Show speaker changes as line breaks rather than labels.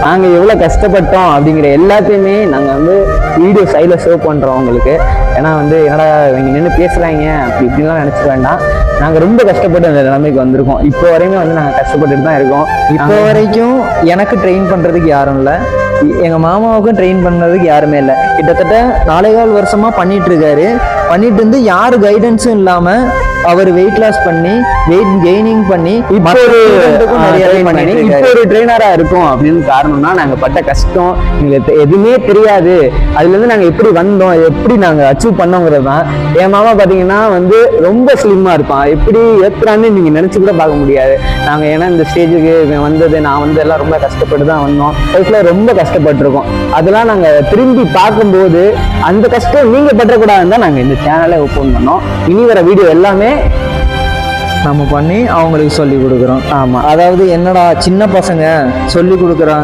நாங்கள் எவ்வளோ கஷ்டப்பட்டோம் அப்படிங்கிற எல்லாத்தையுமே நாங்கள் வந்து வீடியோ சைடில் ஷோ பண்ணுறோம் உங்களுக்கு. ஏன்னா வந்து என்னடா இவங்க நின்று பேசுகிறாங்க அப்படி இப்படிலாம் நினச்சிக்க வேண்டாம். நாங்கள் ரொம்ப கஷ்டப்பட்டு அந்த நிலைமைக்கு வந்திருக்கோம். இப்போ வரையுமே வந்து நாங்கள் கஷ்டப்பட்டுட்டு தான் இருக்கோம்.
இப்போ வரைக்கும் எனக்கு ட்ரெயின் பண்ணுறதுக்கு யாரும் இல்லை, எங்கள் மாமாவுக்கும் ட்ரெயின் பண்ணுறதுக்கு யாருமே இல்லை. கிட்டத்தட்ட 4.25 வருஷமா பண்ணிட்டு இருக்காரு. பண்ணிட்டு இருந்து யாரு கைடன்ஸும் இல்லாமல் அவர் வெயிட் லாஸ் பண்ணி வெயிட் கெய்னிங் பண்ணி
இப்போ ஒரு ட்ரெயினரா இருக்கும் அப்படின்னு காரணம்னா நாங்க பட்ட கஷ்டம், எங்களுக்கு எதுவுமே தெரியாது. அதுல இருந்து நாங்க எப்படி வந்தோம், எப்படி நாங்க அச்சீவ் பண்ணோங்கிறது தான். என் மாமா பாத்தீங்கன்னா வந்து ரொம்ப ஸ்லிம்மா இருப்பான். எப்படி ஏத்துறான்னு நீங்க நினைச்சு கூட பார்க்க முடியாது. நாங்க ஏன்னா இந்த ஸ்டேஜுக்கு வந்தது, நான் வந்து எல்லாம் ரொம்ப கஷ்டப்பட்டு தான் வந்தோம். லைஃப்ல ரொம்ப கஷ்டப்பட்டிருக்கோம். அதெல்லாம் நாங்க திரும்பி பார்க்கும்போது அந்த கஷ்டம் நீங்க பற்றக்கூடாதுன்னு தான் நாங்க இந்த சேனலை ஓப்பன் பண்ணோம். இனி வர வீடியோ எல்லாமே
நம்ம பண்ணி அவங்களுக்கு சொல்லி கொடுக்குறோம்.
ஆமா,
அதாவது என்னடா சின்ன பசங்க சொல்லி கொடுக்குறாங்க